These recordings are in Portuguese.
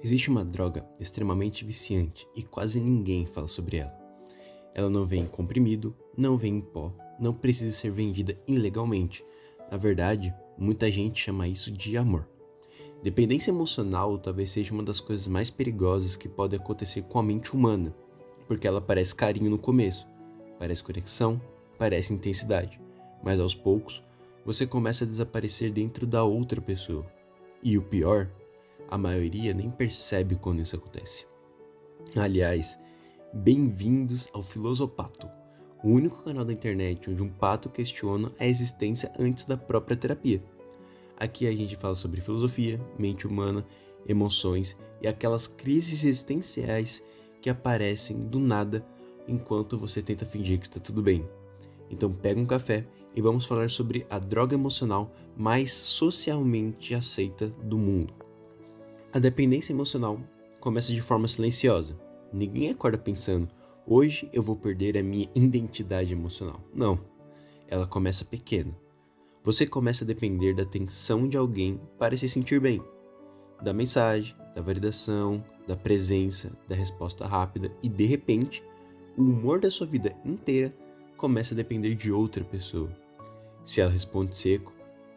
Existe uma droga extremamente viciante e quase ninguém fala sobre ela. Ela não vem em comprimido, não vem em pó, não precisa ser vendida ilegalmente. Na verdade, muita gente chama isso de amor. Dependência emocional talvez seja uma das coisas mais perigosas que pode acontecer com a mente humana, porque ela parece carinho no começo, parece conexão, parece intensidade, mas aos poucos você começa a desaparecer dentro da outra pessoa. E o pior, a maioria nem percebe quando isso acontece. Aliás, bem-vindos ao Filosopato, o único canal da internet onde um pato questiona a existência antes da própria terapia. Aqui a gente fala sobre filosofia, mente humana, emoções e aquelas crises existenciais que aparecem do nada enquanto você tenta fingir que está tudo bem. Então pega um café e vamos falar sobre a droga emocional mais socialmente aceita do mundo. A dependência emocional começa de forma silenciosa. Ninguém acorda pensando, hoje eu vou perder a minha identidade emocional. Não, ela começa pequena. Você começa a depender da atenção de alguém para se sentir bem. Da mensagem, da validação, da presença, da resposta rápida e, de repente, o humor da sua vida inteira começa a depender de outra pessoa. Se ela responde seco,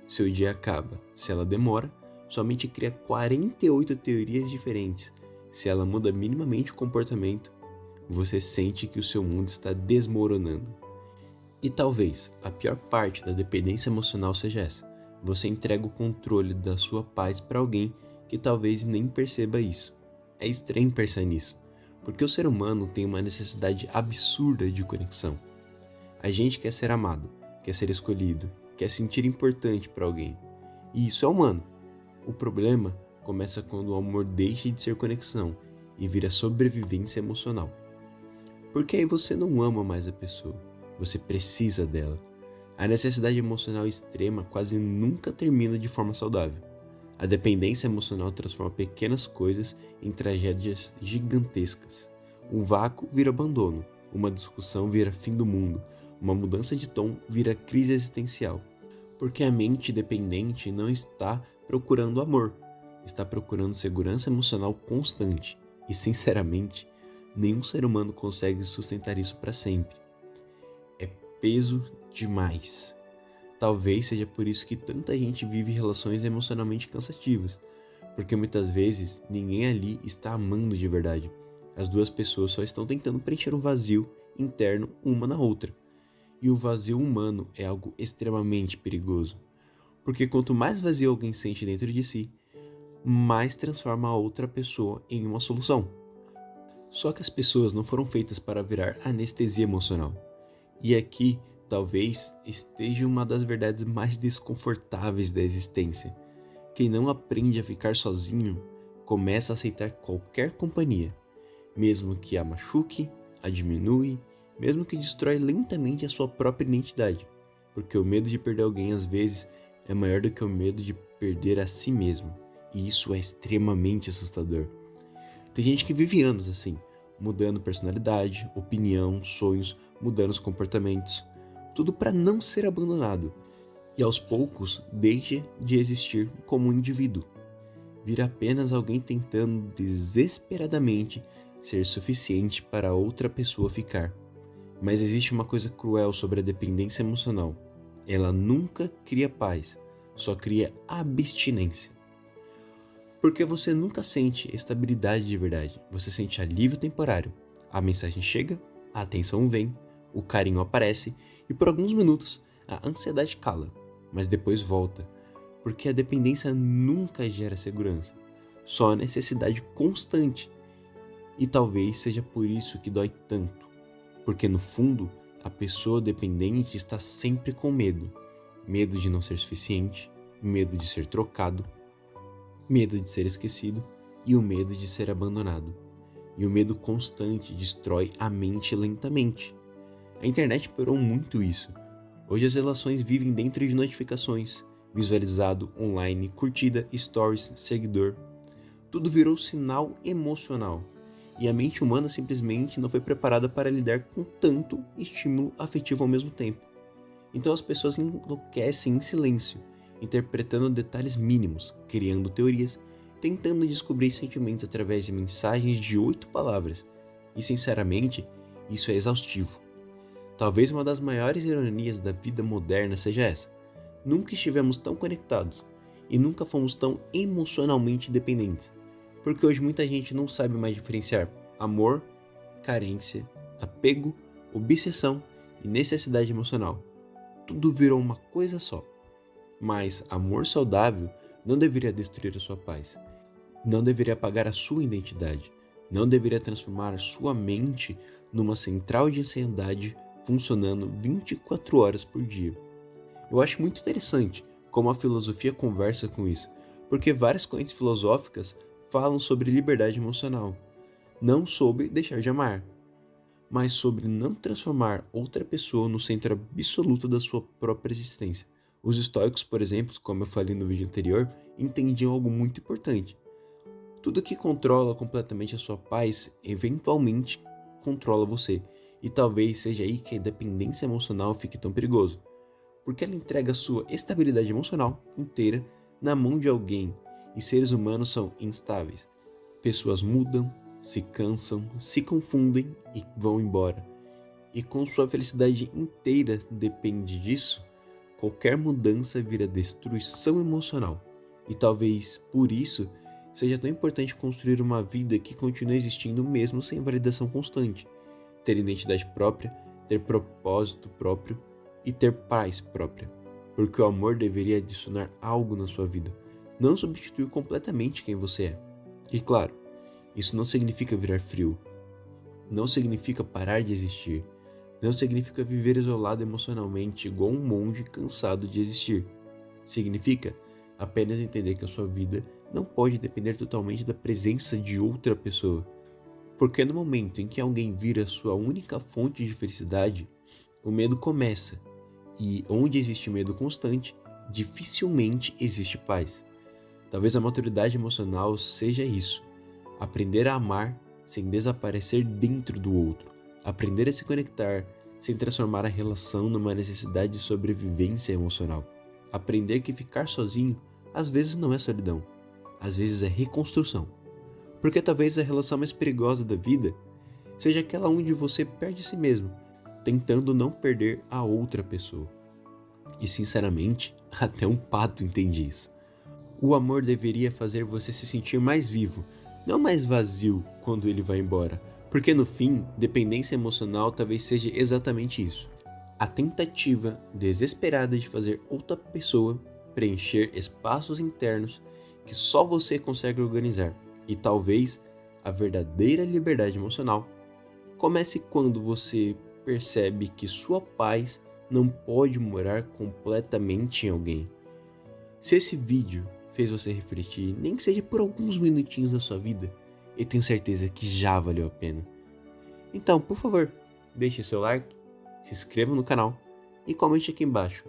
seu dia acaba. Se ela demora, sua mente cria 48 teorias diferentes. Se ela muda minimamente o comportamento, você sente que o seu mundo está desmoronando. E talvez a pior parte da dependência emocional seja essa. Você entrega o controle da sua paz para alguém que talvez nem perceba isso. É estranho pensar nisso, porque o ser humano tem uma necessidade absurda de conexão. A gente quer ser amado, quer ser escolhido, quer sentir importante para alguém. E isso é humano. O problema começa quando o amor deixa de ser conexão e vira sobrevivência emocional. Porque aí você não ama mais a pessoa, você precisa dela. A necessidade emocional extrema quase nunca termina de forma saudável. A dependência emocional transforma pequenas coisas em tragédias gigantescas. Um vácuo vira abandono, uma discussão vira fim do mundo, uma mudança de tom vira crise existencial. Porque a mente dependente não está procurando amor, está procurando segurança emocional constante. E, sinceramente, nenhum ser humano consegue sustentar isso para sempre. É peso demais. Talvez seja por isso que tanta gente vive relações emocionalmente cansativas, porque muitas vezes ninguém ali está amando de verdade. As duas pessoas só estão tentando preencher um vazio interno uma na outra. E o vazio humano é algo extremamente perigoso, porque quanto mais vazio alguém sente dentro de si, mais transforma a outra pessoa em uma solução. Só que as pessoas não foram feitas para virar anestesia emocional. E aqui, talvez, esteja uma das verdades mais desconfortáveis da existência. Quem não aprende a ficar sozinho, começa a aceitar qualquer companhia, mesmo que a machuque, a diminui, mesmo que destrói lentamente a sua própria identidade, porque o medo de perder alguém às vezes é maior do que o medo de perder a si mesmo, e isso é extremamente assustador. Tem gente que vive anos assim, mudando personalidade, opinião, sonhos, mudando os comportamentos, tudo para não ser abandonado, e aos poucos deixa de existir como um indivíduo. Vira apenas alguém tentando desesperadamente ser suficiente para outra pessoa ficar. Mas existe uma coisa cruel sobre a dependência emocional. Ela nunca cria paz, só cria abstinência. Porque você nunca sente estabilidade de verdade, você sente alívio temporário. A mensagem chega, a atenção vem, o carinho aparece e por alguns minutos a ansiedade cala, mas depois volta. Porque a dependência nunca gera segurança, só a necessidade constante. E talvez seja por isso que dói tanto. Porque no fundo, a pessoa dependente está sempre com medo. Medo de não ser suficiente, medo de ser trocado, medo de ser esquecido e o medo de ser abandonado. E o medo constante destrói a mente lentamente. A internet piorou muito isso. Hoje as relações vivem dentro de notificações, visualizado, online, curtida, stories, seguidor. Tudo virou sinal emocional. E a mente humana simplesmente não foi preparada para lidar com tanto estímulo afetivo ao mesmo tempo. Então as pessoas enlouquecem em silêncio, interpretando detalhes mínimos, criando teorias, tentando descobrir sentimentos através de mensagens de 8 palavras. E sinceramente, isso é exaustivo. Talvez uma das maiores ironias da vida moderna seja essa. Nunca estivemos tão conectados e nunca fomos tão emocionalmente dependentes. Porque hoje muita gente não sabe mais diferenciar amor, carência, apego, obsessão e necessidade emocional. Tudo virou uma coisa só. Mas amor saudável não deveria destruir a sua paz. Não deveria apagar a sua identidade. Não deveria transformar a sua mente numa central de ansiedade funcionando 24 horas por dia. Eu acho muito interessante como a filosofia conversa com isso, porque várias correntes filosóficas falam sobre liberdade emocional, não sobre deixar de amar, mas sobre não transformar outra pessoa no centro absoluto da sua própria existência. Os estoicos, por exemplo, como eu falei no vídeo anterior, entendiam algo muito importante. Tudo que controla completamente a sua paz, eventualmente controla você. E talvez seja aí que a dependência emocional fique tão perigoso. Porque ela entrega a sua estabilidade emocional inteira na mão de alguém. E seres humanos são instáveis. Pessoas mudam, se cansam, se confundem e vão embora. E com sua felicidade inteira depende disso, qualquer mudança vira destruição emocional. E talvez por isso seja tão importante construir uma vida que continue existindo mesmo sem validação constante. Ter identidade própria, ter propósito próprio e ter paz própria. Porque o amor deveria adicionar algo na sua vida, não substituir completamente quem você é. E claro, isso não significa virar frio, não significa parar de existir, não significa viver isolado emocionalmente igual um monge cansado de existir. Significa apenas entender que a sua vida não pode depender totalmente da presença de outra pessoa. Porque no momento em que alguém vira sua única fonte de felicidade, o medo começa. E onde existe medo constante, dificilmente existe paz. Talvez a maturidade emocional seja isso. Aprender a amar sem desaparecer dentro do outro. Aprender a se conectar sem transformar a relação numa necessidade de sobrevivência emocional. Aprender que ficar sozinho às vezes não é solidão. Às vezes é reconstrução. Porque talvez a relação mais perigosa da vida seja aquela onde você perde a si mesmo, tentando não perder a outra pessoa. E sinceramente, até um pato entende isso. O amor deveria fazer você se sentir mais vivo, não mais vazio quando ele vai embora. Porque no fim, dependência emocional talvez seja exatamente isso. A tentativa desesperada de fazer outra pessoa preencher espaços internos que só você consegue organizar. E talvez a verdadeira liberdade emocional comece quando você percebe que sua paz não pode morar completamente em alguém. Se esse vídeo fez você refletir, nem que seja por alguns minutinhos da sua vida, eu tenho certeza que já valeu a pena. Então, por favor, deixe seu like, se inscreva no canal e comente aqui embaixo.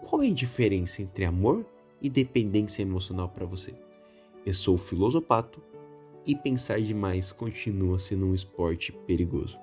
Qual é a diferença entre amor e dependência emocional para você? Eu sou o Filosopato e pensar demais continua sendo um esporte perigoso.